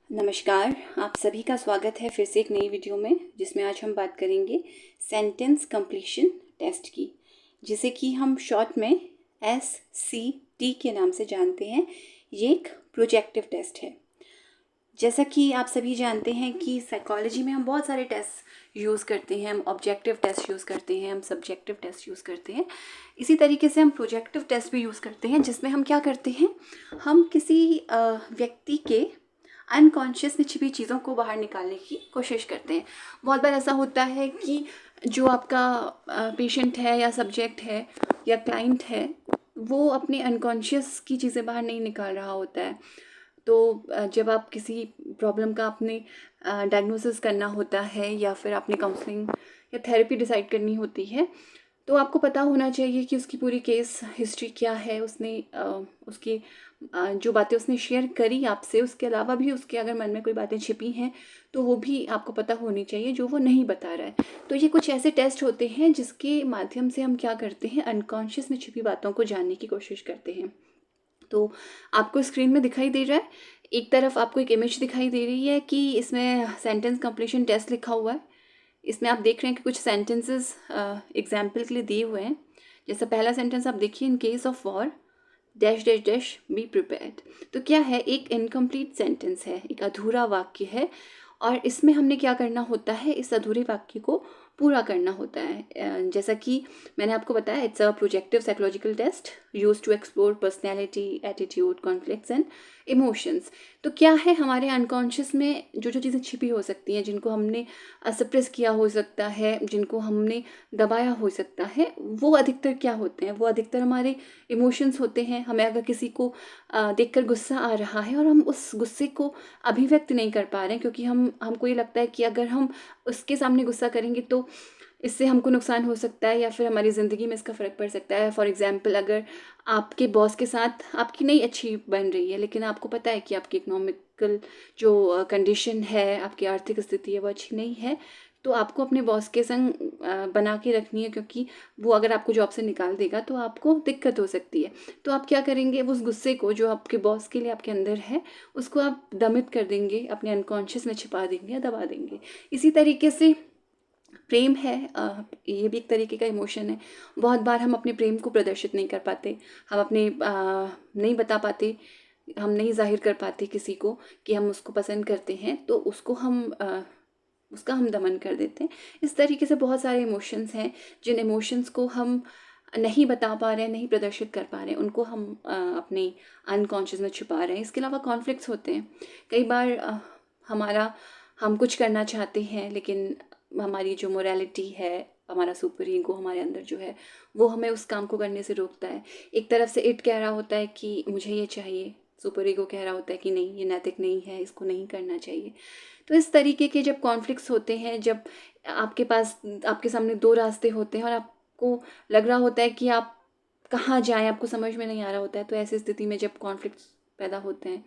नमस्कार, आप सभी का स्वागत है फिर से एक नई वीडियो में, जिसमें आज हम बात करेंगे सेंटेंस कंप्लीशन टेस्ट की, जिसे कि हम शॉर्ट में SCT के नाम से जानते हैं। ये एक प्रोजेक्टिव टेस्ट है। जैसा कि आप सभी जानते हैं कि साइकोलॉजी में हम बहुत सारे टेस्ट यूज़ करते हैं। हम ऑब्जेक्टिव टेस्ट यूज़ करते हैं, हम सब्जेक्टिव टेस्ट यूज़ करते हैं। इसी तरीके से हम प्रोजेक्टिव टेस्ट भी यूज़ करते हैं, जिसमें हम क्या करते हैं, हम किसी व्यक्ति के अनकॉन्शियस में छिपी चीज़ों को बाहर निकालने की कोशिश करते हैं। बहुत बार ऐसा होता है कि जो आपका पेशेंट है या सब्जेक्ट है या क्लाइंट है, वो अपने अनकॉन्शियस की चीज़ें बाहर नहीं निकाल रहा होता है। तो जब आप किसी प्रॉब्लम का आपने डायग्नोसिस करना होता है या फिर आपने काउंसलिंग या थेरेपी डिसाइड करनी होती है, तो आपको पता होना चाहिए कि उसकी पूरी केस हिस्ट्री क्या है। उसने उसकी जो बातें उसने शेयर करी आपसे, उसके अलावा भी उसके अगर मन में कोई बातें छिपी हैं तो वो भी आपको पता होनी चाहिए, जो वो नहीं बता रहा है। तो ये कुछ ऐसे टेस्ट होते हैं जिसके माध्यम से हम क्या करते हैं, अनकॉन्शियस में छिपी बातों को जानने की कोशिश करते हैं। तो आपको स्क्रीन में दिखाई दे रहा है, एक तरफ आपको एक इमेज दिखाई दे रही है कि इसमें सेंटेंस कंप्लीशन टेस्ट लिखा हुआ है। इसमें आप देख रहे हैं कि कुछ सेंटेंसेस एग्जाम्पल के लिए दिए हुए हैं। जैसा पहला सेंटेंस आप देखिए, in case of war dash dash dash be prepared. तो क्या है, एक इनकम्प्लीट सेंटेंस है, एक अधूरा वाक्य है, और इसमें हमने क्या करना होता है, इस अधूरे वाक्य को पूरा करना होता है। जैसा कि मैंने आपको बताया, it's a projective psychological test use to explore personality, attitude, conflicts and emotions. तो क्या है, हमारे अनकॉन्शियस में जो जो चीज़ें छिपी हो सकती हैं, जिनको हमने सप्रेस किया हो सकता है, जिनको हमने दबाया हो सकता है, वो अधिकतर क्या होते हैं, वो अधिकतर हमारे इमोशंस होते हैं। हमें अगर किसी को देखकर गुस्सा आ रहा है और हम उस गुस्से को अभिव्यक्त नहीं कर पा रहे हैं, क्योंकि हमको ये लगता है कि अगर हम उसके सामने गुस्सा करेंगे तो इससे हमको नुकसान हो सकता है या फिर हमारी ज़िंदगी में इसका फ़र्क पड़ सकता है। फॉर एग्ज़ाम्पल, अगर आपके बॉस के साथ आपकी नहीं अच्छी बन रही है, लेकिन आपको पता है कि आपकी इकोनॉमिकल जो कंडीशन है, आपकी आर्थिक स्थिति है, वो अच्छी नहीं है, तो आपको अपने बॉस के संग बना के रखनी है, क्योंकि वो अगर आपको जॉब से निकाल देगा तो आपको दिक्कत हो सकती है। तो आप क्या करेंगे, उस गुस्से को जो आपके बॉस के लिए आपके अंदर है, उसको आप दमित कर देंगे, अपने अनकॉन्शियस में छिपा देंगे या दबा देंगे। इसी तरीके से प्रेम है, ये भी एक तरीके का इमोशन है। बहुत बार हम अपने प्रेम को प्रदर्शित नहीं कर पाते, हम अपने नहीं बता पाते, हम नहीं जाहिर कर पाते किसी को कि हम उसको पसंद करते हैं, तो उसका हम दमन कर देते हैं। इस तरीके से बहुत सारे इमोशंस हैं, जिन इमोशंस को हम नहीं बता पा रहे हैं, नहीं प्रदर्शित कर पा रहे हैं, उनको हम अपने अनकॉन्शियस में छुपा रहे हैं। इसके अलावा कॉन्फ्लिक्ट्स होते हैं। कई बार हम कुछ करना चाहते हैं, लेकिन हमारी जो मोरालिटी है, हमारा सुपर ईगो हमारे अंदर जो है, वो हमें उस काम को करने से रोकता है। एक तरफ से इट कह रहा होता है कि मुझे ये चाहिए, सुपर ईगो कह रहा होता है कि नहीं, ये नैतिक नहीं है, इसको नहीं करना चाहिए। तो इस तरीके के जब कॉन्फ्लिक्ट्स होते हैं, जब आपके सामने दो रास्ते होते हैं और आपको लग रहा होता है कि आप कहाँ जाएं, आपको समझ में नहीं आ रहा होता है, तो ऐसी स्थिति में जब कॉन्फ्लिक्ट्स पैदा होते हैं,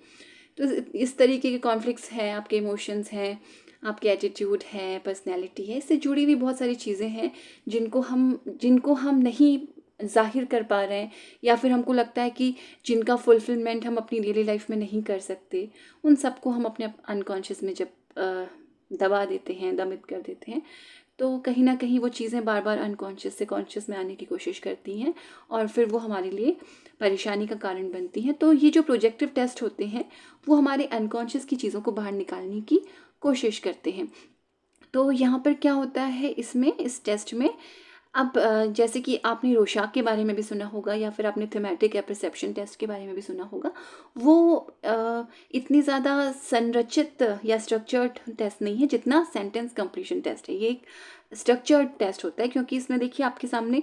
तो इस तरीके के कॉन्फ्लिक्ट्स हैं, आपके इमोशंस हैं, आपके एटीट्यूड है, पर्सनैलिटी है, इससे जुड़ी हुई बहुत सारी चीज़ें हैं जिनको हम नहीं ज़ाहिर कर पा रहे हैं, या फिर हमको लगता है कि जिनका फुलफिलमेंट हम अपनी डेली लाइफ में नहीं कर सकते, उन सबको हम अपने अनकॉन्शियस में जब दबा देते हैं, दमित कर देते हैं, तो कहीं ना कहीं वो चीज़ें बार बार अनकॉन्शियस से कॉन्शियस में आने की कोशिश करती हैं, और फिर वो हमारे लिए परेशानी का कारण बनती हैं। तो ये जो प्रोजेक्टिव टेस्ट होते हैं, वो हमारे अनकॉन्शियस की चीज़ों को बाहर निकालने की कोशिश करते हैं। तो यहाँ पर क्या होता है, इस टेस्ट में, अब जैसे कि आपने रोशाक के बारे में भी सुना होगा, या फिर आपने थीमेटिक या परसेप्शन टेस्ट के बारे में भी सुना होगा। वो इतनी ज़्यादा संरचित या स्ट्रक्चर्ड टेस्ट नहीं है जितना सेंटेंस कंप्लीशन टेस्ट है। ये एक स्ट्रक्चर्ड टेस्ट होता है, क्योंकि इसमें देखिए आपके सामने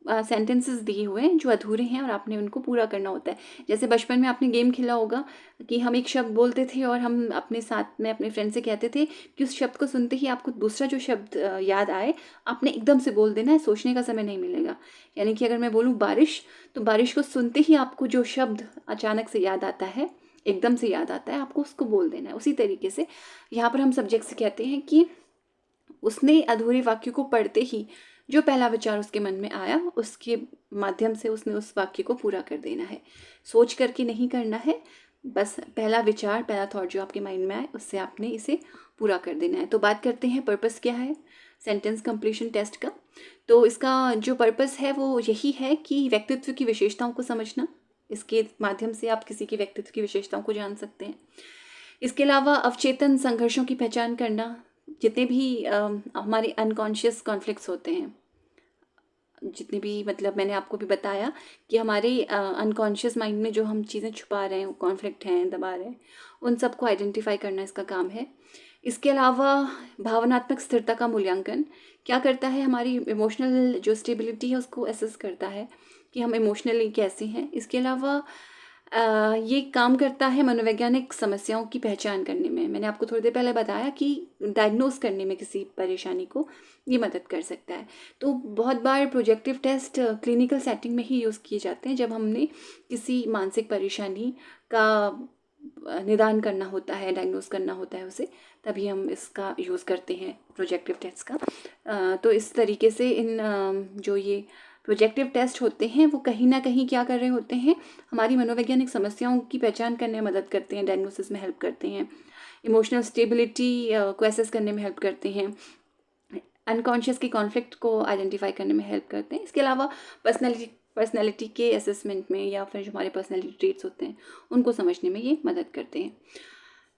सेंटेंसेस दिए हुए हैं जो अधूरे हैं और आपने उनको पूरा करना होता है। जैसे बचपन में आपने गेम खेला होगा कि हम एक शब्द बोलते थे और हम अपने साथ में अपने फ्रेंड से कहते थे कि उस शब्द को सुनते ही आपको दूसरा जो शब्द याद आए, आपने एकदम से बोल देना है, सोचने का समय नहीं मिलेगा। यानी कि अगर मैं बोलूँ बारिश, तो बारिश को सुनते ही आपको जो शब्द अचानक से याद आता है, एकदम से याद आता है, आपको उसको बोल देना है। उसी तरीके से यहाँ पर हम सब्जेक्ट से कहते हैं कि उसने अधूरे वाक्य को पढ़ते ही जो पहला विचार उसके मन में आया, उसके माध्यम से उसने उस वाक्य को पूरा कर देना है। सोच करके नहीं करना है, बस पहला विचार, पहला थॉट जो आपके माइंड में आए उससे आपने इसे पूरा कर देना है। तो बात करते हैं पर्पस क्या है सेंटेंस कंप्लीशन टेस्ट का। तो इसका जो पर्पस है वो यही है कि व्यक्तित्व की विशेषताओं को समझना, इसके माध्यम से आप किसी के व्यक्तित्व की विशेषताओं को जान सकते हैं। इसके अलावा अवचेतन संघर्षों की पहचान करना, जितने भी हमारे अनकॉन्शियस कॉन्फ्लिक्ट्स होते हैं, जितने भी मतलब मैंने आपको भी बताया कि हमारे अनकॉन्शियस माइंड में जो हम चीज़ें छुपा रहे हैं, कॉन्फ्लिक्ट हैं, दबा रहे हैं, उन सबको आइडेंटिफाई करना इसका काम है। इसके अलावा भावनात्मक स्थिरता का मूल्यांकन क्या करता है, हमारी इमोशनल जो स्टेबिलिटी है उसको असेस करता है कि हम इमोशनली कैसे हैं। इसके अलावा ये काम करता है मनोवैज्ञानिक समस्याओं की पहचान करने में। मैंने आपको थोड़ी देर पहले बताया कि डायग्नोस करने में किसी परेशानी को ये मदद कर सकता है। तो बहुत बार प्रोजेक्टिव टेस्ट क्लिनिकल सेटिंग में ही यूज़ किए जाते हैं, जब हमने किसी मानसिक परेशानी का निदान करना होता है, डायग्नोस करना होता है उसे, तभी हम इसका यूज़ करते हैं प्रोजेक्टिव टेस्ट का। तो इस तरीके से इन जो ये प्रोजेक्टिव टेस्ट होते हैं वो कहीं ना कहीं क्या कर रहे होते हैं, हमारी मनोवैज्ञानिक समस्याओं की पहचान करने में मदद करते हैं, डायग्नोसिस में हेल्प करते हैं, इमोशनल स्टेबिलिटी को एसेस करने में हेल्प करते हैं, अनकॉन्शियस की कॉन्फ्लिक्ट को आइडेंटिफाई करने में हेल्प करते हैं। इसके अलावा पर्सनैलिटी के असेसमेंट में या फिर जो हमारे पर्सनैलिटी ट्रेट्स होते हैं उनको समझने में ये मदद करते हैं।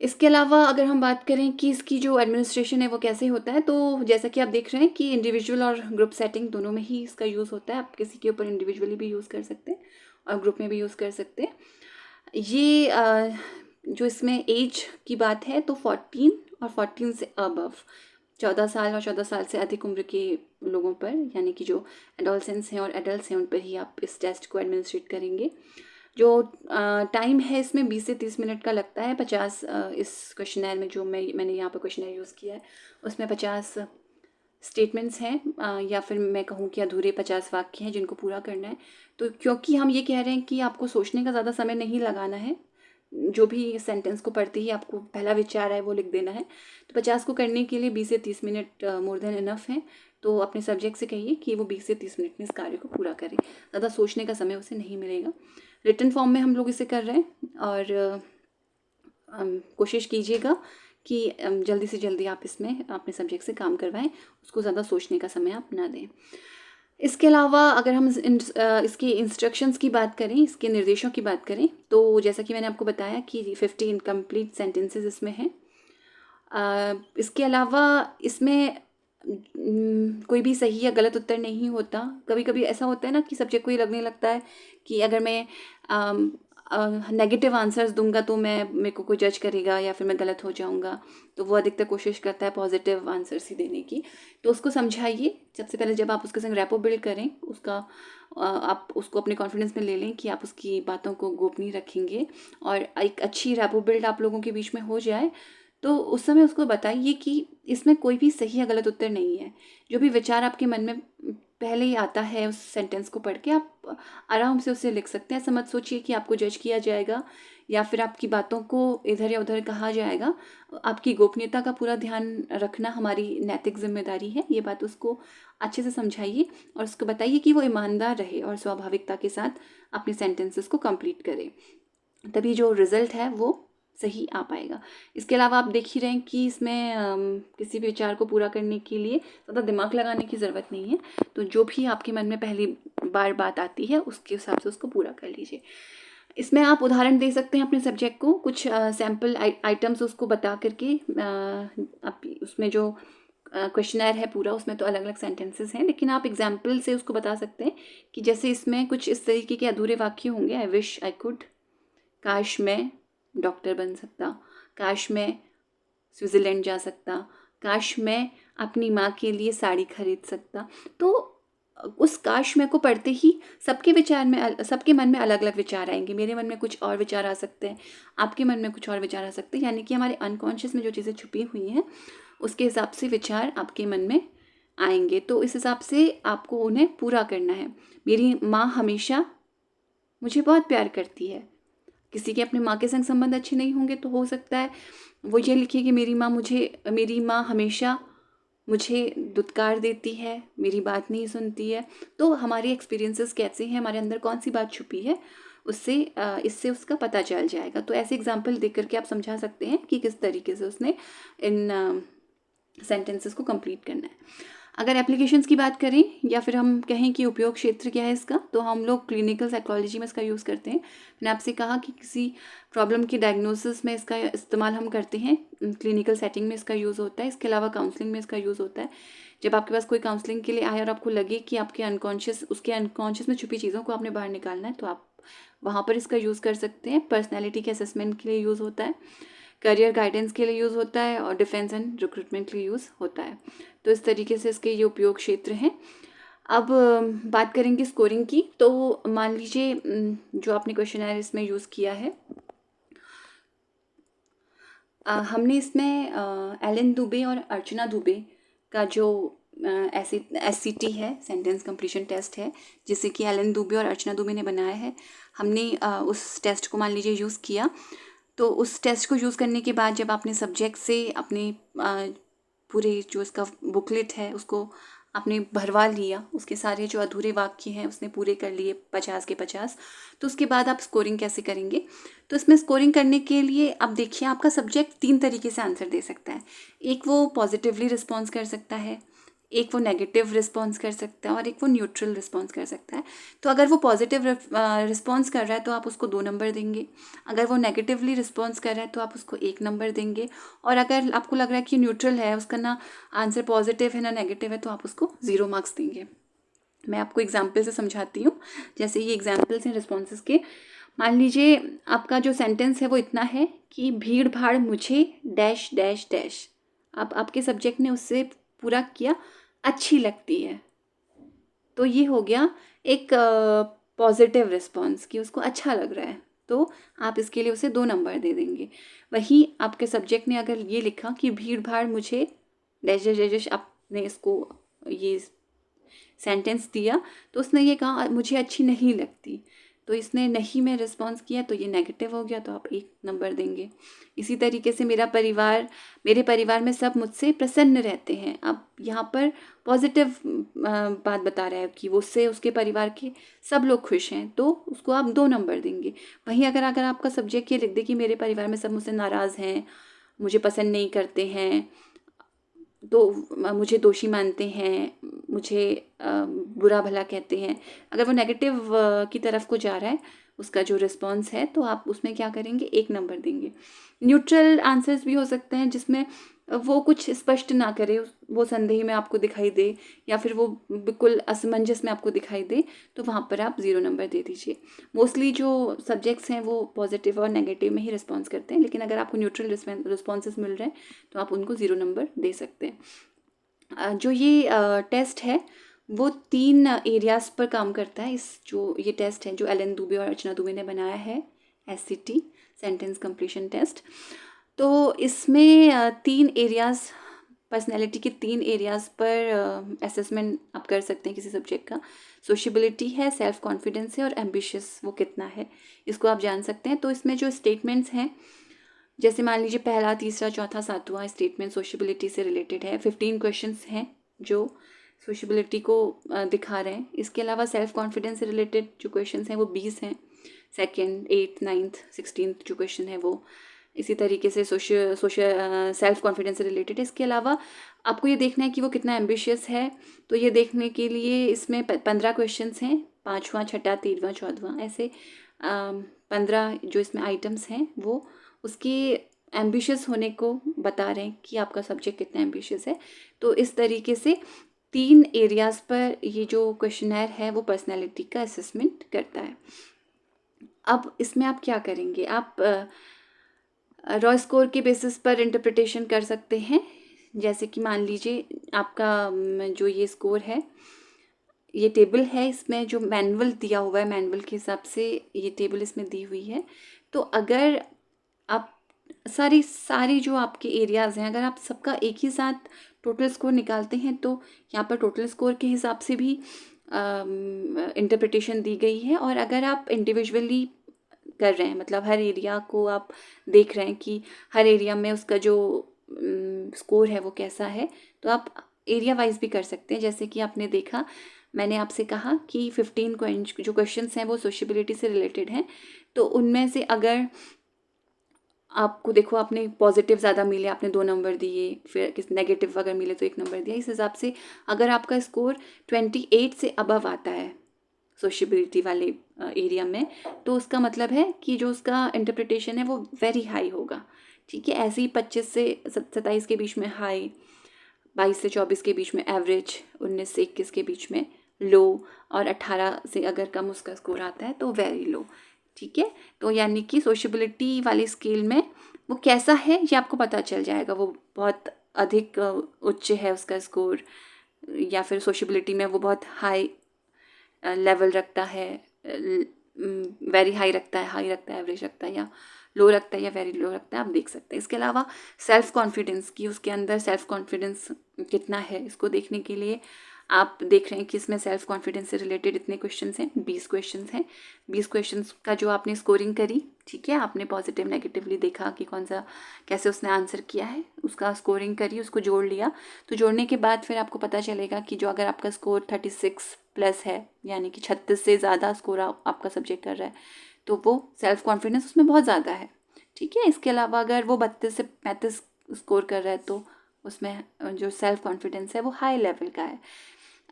इसके अलावा अगर हम बात करें कि इसकी जो एडमिनिस्ट्रेशन है वो कैसे होता है, तो जैसा कि आप देख रहे हैं कि इंडिविजुअल और ग्रुप सेटिंग दोनों में ही इसका यूज़ होता है। आप किसी के ऊपर इंडिविजुअली भी यूज़ कर सकते हैं और ग्रुप में भी यूज़ कर सकते हैं। ये जो इसमें एज की बात है तो 14 और 14 से अबव 14 साल और 14 साल से अधिक उम्र के लोगों पर, यानी कि जो एडोलसेंस हैं और एडल्ट हैं, उन पर ही आप इस टेस्ट को एडमिनिस्ट्रेट करेंगे। जो टाइम है इसमें 20 से 30 मिनट का लगता है। 50 इस क्वेश्चनर में जो मैंने यहाँ पर क्वेश्चनर यूज़ किया है उसमें 50 स्टेटमेंट्स हैं, या फिर मैं कहूँ कि अधूरे 50 वाक्य हैं जिनको पूरा करना है। तो क्योंकि हम ये कह रहे हैं कि आपको सोचने का ज़्यादा समय नहीं लगाना है, जो भी सेंटेंस को पढ़ते ही आपको पहला विचार है वो लिख देना है, तो 50 को करने के लिए 20 से 30 मिनट मोर देन इनफ है। तो अपने सब्जेक्ट से कहिए कि वो 20 से 30 मिनट में इस कार्य को पूरा करें, ज़्यादा सोचने का समय उसे नहीं मिलेगा। रिटन फॉर्म में हम लोग इसे कर रहे हैं और कोशिश कीजिएगा कि जल्दी से जल्दी आप इसमें अपने सब्जेक्ट से काम करवाएं, उसको ज़्यादा सोचने का समय आप ना दें। इसके अलावा अगर हम इसके इंस्ट्रक्शंस की बात करें, इसके निर्देशों की बात करें, तो जैसा कि मैंने आपको बताया कि 50 इनकम्प्लीट सेंटेंसेस इसमें हैं। इसके अलावा इसमें कोई भी सही या गलत उत्तर नहीं होता। कभी कभी ऐसा होता है ना कि सब्जेक्ट को ये लगने लगता है कि अगर मैं नेगेटिव आंसर्स दूंगा तो मेरे को कोई जज करेगा या फिर मैं गलत हो जाऊंगा, तो वो अधिकतर कोशिश करता है पॉजिटिव आंसर्स ही देने की। तो उसको समझाइए सबसे पहले, जब आप उसके संग रैपो बिल्ड करें, आप उसको अपने कॉन्फिडेंस में ले लें कि आप उसकी बातों को गोपनीय रखेंगे और एक अच्छी रैपो बिल्ड आप लोगों के बीच में हो जाए, तो उस समय उसको बताइए कि इसमें कोई भी सही या गलत उत्तर नहीं है। जो भी विचार आपके मन में पहले ही आता है उस सेंटेंस को पढ़ के आप आराम से उसे लिख सकते हैं। ऐसा मत सोचिए कि आपको जज किया जाएगा या फिर आपकी बातों को इधर या उधर कहा जाएगा। आपकी गोपनीयता का पूरा ध्यान रखना हमारी नैतिक जिम्मेदारी है। ये बात उसको अच्छे से समझाइए और उसको बताइए कि वो ईमानदार रहे और स्वाभाविकता के साथ अपने सेंटेंसेस को कंप्लीट करे, तभी जो रिज़ल्ट है वो सही आ पाएगा। इसके अलावा आप देख ही रहे हैं कि इसमें किसी भी विचार को पूरा करने के लिए ज़्यादा दिमाग लगाने की ज़रूरत नहीं है। तो जो भी आपके मन में पहली बार बात आती है उसके हिसाब से उसको पूरा कर लीजिए। इसमें आप उदाहरण दे सकते हैं अपने सब्जेक्ट को, कुछ सैम्पल आइटम्स उसको बता करके। आप उसमें जो क्वेश्चनर है पूरा, उसमें तो अलग अलग सेंटेंसेस हैं, लेकिन आप एग्जाम्पल से उसको बता सकते हैं कि जैसे इसमें कुछ इस तरीके के अधूरे वाक्य होंगे। आई विश आई कुड, काश मैं डॉक्टर बन सकता, काश मैं स्विट्ज़रलैंड जा सकता, काश मैं अपनी माँ के लिए साड़ी खरीद सकता। तो उस काश मैं को पढ़ते ही सबके मन में अलग अलग विचार आएंगे। मेरे मन में कुछ और विचार आ सकते हैं, आपके मन में कुछ और विचार आ सकते हैं, यानी कि हमारे अनकॉन्शियस में जो चीज़ें छुपी हुई हैं उसके हिसाब से विचार आपके मन में आएंगे। तो इस हिसाब से आपको उन्हें पूरा करना है। मेरी माँ हमेशा मुझे बहुत प्यार करती है। किसी के अपने माँ के संग संबंध अच्छे नहीं होंगे तो हो सकता है वो ये लिखे कि मेरी माँ हमेशा मुझे दुत्कार देती है, मेरी बात नहीं सुनती है। तो हमारे एक्सपीरियंसेस कैसे हैं, हमारे अंदर कौन सी बात छुपी है, उससे इससे उसका पता चल जाएगा। तो ऐसे एग्जाम्पल देख करके आप समझा सकते हैं कि किस तरीके से उसने इन सेंटेंसेस को कंप्लीट करना है। अगर एप्लीकेशंस की बात करें या फिर हम कहें कि उपयोग क्षेत्र क्या है इसका, तो हम लोग क्लिनिकल साइकोलॉजी में इसका यूज़ करते हैं। मैंने आपसे कहा कि किसी प्रॉब्लम की डायग्नोसिस में इसका इस्तेमाल हम करते हैं, क्लिनिकल सेटिंग में इसका यूज़ होता है। इसके अलावा काउंसलिंग में इसका यूज़ होता है। जब आपके पास कोई काउंसलिंग के लिए आए और आपको लगे कि आपके उसके अनकॉन्शियस में छुपी चीज़ों को आपने बाहर निकालना है, तो आप वहाँ पर इसका यूज़ कर सकते हैं। पर्सनैलिटी के असेसमेंट के लिए यूज़ होता है, करियर गाइडेंस के लिए यूज़ होता है और डिफेंस एंड रिक्रूटमेंट के लिए यूज़ होता है। तो इस तरीके से इसके ये उपयोग क्षेत्र हैं। अब बात करेंगे स्कोरिंग की। तो मान लीजिए जो आपने क्वेश्चनर इसमें यूज़ किया है, हमने इसमें एलन दुबे और अर्चना दुबे का जो SCT है, सेंटेंस कंप्लीशन टेस्ट है, जिसे कि एलन दुबे और अर्चना दुबे ने बनाया है। हमने उस टेस्ट को मान लीजिए यूज़ किया। तो उस टेस्ट को यूज़ करने के बाद जब आपने सब्जेक्ट से अपने पूरे जो इसका बुकलेट है उसको आपने भरवा लिया, उसके सारे जो अधूरे वाक्य हैं उसने पूरे कर लिए 50 के 50, तो उसके बाद आप स्कोरिंग कैसे करेंगे। तो इसमें स्कोरिंग करने के लिए अब देखिए, आपका सब्जेक्ट 3 तरीके से आंसर दे सकता है। एक वो पॉजिटिवली रिस्पॉन्स कर सकता है, एक वो नेगेटिव रिस्पॉन्स कर सकता है और एक वो न्यूट्रल रिस्पॉन्स कर सकता है। तो अगर वो पॉजिटिव रिस्पॉन्स कर रहा है तो आप उसको 2 नंबर देंगे। अगर वो नेगेटिवली रिस्पॉन्स कर रहा है तो आप उसको 1 नंबर देंगे। और अगर आपको लग रहा है कि न्यूट्रल है, उसका ना आंसर पॉजिटिव है ना नेगेटिव है, तो आप उसको 0 मार्क्स देंगे। मैं आपको एग्जाम्पल से समझाती हूँ। जैसे ये एग्जाम्पल्स हैं रिस्पॉन्सेस के। मान लीजिए आपका जो सेंटेंस है वो इतना है कि भीड़ भाड़ मुझे डैश डैश डैश। अब आपके सब्जेक्ट ने उससे पूरा किया, अच्छी लगती है। तो ये हो गया एक पॉजिटिव रिस्पॉन्स कि उसको अच्छा लग रहा है, तो आप इसके लिए उसे 2 नंबर दे देंगे। वहीं आपके सब्जेक्ट ने अगर ये लिखा कि भीड़ भाड़ मुझे डैश डैश डैश डैश, आपने इसको ये सेंटेंस दिया, तो उसने ये कहा मुझे अच्छी नहीं लगती, तो इसने नहीं में रिस्पॉन्स किया, तो ये नेगेटिव हो गया, तो आप 1 नंबर देंगे। इसी तरीके से मेरे परिवार में सब मुझसे प्रसन्न रहते हैं। अब यहाँ पर पॉजिटिव बात बता रहा है कि वो उससे उसके परिवार के सब लोग खुश हैं, तो उसको आप 2 नंबर देंगे। वहीं अगर आपका सब्जेक्ट ये लिख दे कि मेरे परिवार में सब मुझसे नाराज़ हैं, मुझे पसंद नहीं करते हैं, तो मुझे दोषी मानते हैं, मुझे बुरा भला कहते हैं, अगर वो नेगेटिव की तरफ को जा रहा है उसका जो रिस्पॉन्स है, तो आप उसमें क्या करेंगे, 1 नंबर देंगे। न्यूट्रल आंसर्स भी हो सकते हैं जिसमें वो कुछ स्पष्ट ना करे, वो संदेह में आपको दिखाई दे या फिर वो बिल्कुल असमंजस में आपको दिखाई दे, तो वहाँ पर आप 0 नंबर दे दीजिए। मोस्टली जो सब्जेक्ट्स हैं वो पॉजिटिव और नेगेटिव में ही रिस्पॉन्स करते हैं, लेकिन अगर आपको न्यूट्रल रिस्पॉन्सेस मिल रहे हैं तो आप उनको 0 नंबर दे सकते हैं। जो ये टेस्ट है वो 3 एरियाज़ पर काम करता है। इस जो ये टेस्ट है जो एलन दुबे और अर्चना दुबे ने बनाया है, SCT, सेंटेंस कंप्लीशन टेस्ट, तो इसमें 3 एरियाज़, पर्सनैलिटी के 3 एरियाज़ पर असेसमेंट आप कर सकते हैं किसी सब्जेक्ट का। सोशेबिलिटी है, सेल्फ कॉन्फिडेंस है और एम्बिशियस वो कितना है, इसको आप जान सकते हैं। तो इसमें जो स्टेटमेंट्स हैं, जैसे मान लीजिए पहला, तीसरा, चौथा, 7वां स्टेटमेंट सोशेबिलिटी से रिलेटेड है। 15 क्वेश्चंस हैं जो सोशेबिलिटी को दिखा रहे हैं। इसके अलावा सेल्फ कॉन्फिडेंस से रिलेटेड जो क्वेश्चंस हैं वो 20 हैं। 2nd, 8th, 9th, 16th जो क्वेश्चन है वो इसी तरीके से सेल्फ कॉन्फिडेंस से रिलेटेड है। इसके अलावा आपको ये देखना है कि वो कितना एम्बिशियस है, तो ये देखने के लिए इसमें 15 क्वेश्चंस हैं, 5वां, 6ठा, 13वां, 14वां, ऐसे 15 जो इसमें आइटम्स हैं वो उसके एम्बिशियस होने को बता रहे हैं कि आपका सब्जेक्ट कितना एम्बिशियस है। तो इस तरीके से 3 एरियाज़ पर ये जो क्वेश्चनर है वो पर्सनैलिटी का असेसमेंट करता है। अब इसमें आप क्या करेंगे, आप रॉ स्कोर के बेसिस पर इंटरप्रिटेशन कर सकते हैं। जैसे कि मान लीजिए आपका जो ये स्कोर है, ये टेबल है, इसमें जो मैनुअल दिया हुआ है, मैनुअल के हिसाब से ये टेबल इसमें दी हुई है। तो अगर आप सारी जो आपके एरियाज़ हैं, अगर आप सबका एक ही साथ टोटल स्कोर निकालते हैं, तो यहाँ पर टोटल स्कोर के हिसाब से भी इंटरप्रिटेशन दी गई है। और अगर आप इंडिविजुअली कर रहे हैं, मतलब हर एरिया को आप देख रहे हैं कि हर एरिया में उसका जो स्कोर है वो कैसा है, तो आप एरिया वाइज भी कर सकते हैं। जैसे कि आपने देखा मैंने आपसे कहा कि 15 जो क्वेश्चंस हैं वो सोशबिलिटी से रिलेटेड हैं, तो उनमें से अगर आपको देखो आपने पॉजिटिव ज़्यादा मिले, आपने 2 नंबर दिए, फिर किस नेगेटिव अगर मिले तो 1 नंबर दिया, इस हिसाब से अगर आपका स्कोर 28 से अबव आता है सोशबिलिटी वाले एरिया में, तो उसका मतलब है कि जो उसका इंटरप्रिटेशन है वो वेरी हाई होगा। ठीक है, ऐसे ही 25 से 27 के बीच में हाई, 22 से 24 के बीच में एवरेज, 19 से 21 के बीच में लो, और 18 से अगर कम उसका स्कोर आता है तो वेरी लो। ठीक है, तो यानी कि सोशबिलिटी वाले स्केल में वो कैसा है ये आपको पता चल जाएगा। वो बहुत अधिक उच्च है उसका स्कोर, या फिर सोशबिलिटी में वो बहुत हाई लेवल रखता है, वेरी हाई रखता है, एवरेज रखता है, या लो रखता है, या वेरी लो रखता है, आप देख सकते हैं। इसके अलावा सेल्फ कॉन्फिडेंस की, उसके अंदर सेल्फ कॉन्फिडेंस कितना है इसको देखने के लिए आप देख रहे हैं कि इसमें सेल्फ कॉन्फिडेंस से रिलेटेड इतने क्वेश्चंस हैं, 20 क्वेश्चंस हैं। 20 क्वेश्चंस का जो आपने स्कोरिंग करी, ठीक है, आपने पॉजिटिव नेगेटिवली देखा कि कौन सा कैसे उसने आंसर किया है, उसका स्कोरिंग करी, उसको जोड़ लिया। तो जोड़ने के बाद फिर आपको पता चलेगा कि जो अगर आपका स्कोर 36 प्लस है, यानी कि 36 से ज़्यादा स्कोर आपका सब्जेक्ट कर रहा है, तो वो सेल्फ कॉन्फिडेंस उसमें बहुत ज़्यादा है। ठीक है, इसके अलावा अगर वो 32 से 35 स्कोर कर रहा है तो उसमें जो सेल्फ कॉन्फिडेंस है वो हाई लेवल का है।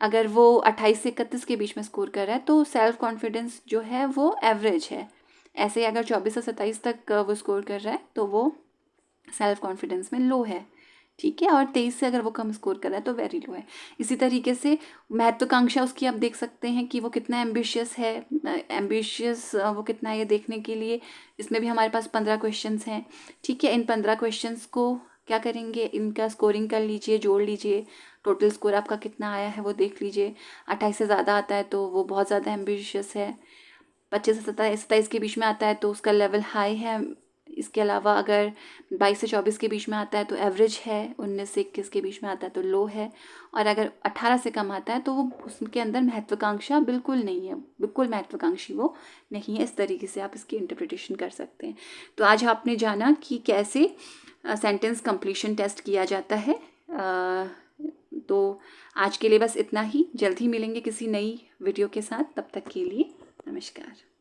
अगर वो 28 से 31 के बीच में स्कोर कर रहा है तो सेल्फ कॉन्फिडेंस जो है वो एवरेज है। ऐसे ही अगर 24 से 27 तक वो स्कोर कर रहा है तो वो सेल्फ कॉन्फिडेंस में लो है। ठीक है, और 23 से अगर वो कम स्कोर कर रहा है तो वेरी लो है। इसी तरीके से महत्वाकांक्षा उसकी आप देख सकते हैं कि वो कितना एम्बिशियस है, एम्बिशियस वो कितना है ये देखने के लिए इसमें भी हमारे पास 15 क्वेश्चंस हैं। ठीक है, इन 15 क्वेश्चंस को क्या करेंगे, इनका स्कोरिंग कर लीजिए, जोड़ लीजिए, टोटल स्कोर आपका कितना आया है वो देख लीजिए। 28 से ज़्यादा आता है तो वो बहुत ज़्यादा एम्बिशियस है, 25 से 27 के बीच में आता है तो उसका लेवल हाई है। इसके अलावा अगर 22 से 24 के बीच में आता है तो एवरेज है, 19 से 21 के बीच में आता है तो लो है, और अगर 18 से कम आता है तो वो उसके अंदर महत्वाकांक्षा बिल्कुल नहीं है, बिल्कुल महत्वाकांक्षी वो नहीं है। इस तरीके से आप इसकी इंटरप्रिटेशन कर सकते हैं। तो आज आपने जाना कि कैसे सेंटेंस कंप्लीशन टेस्ट किया जाता है। तो आज के लिए बस इतना ही, जल्द ही मिलेंगे किसी नई वीडियो के साथ, तब तक के लिए नमस्कार।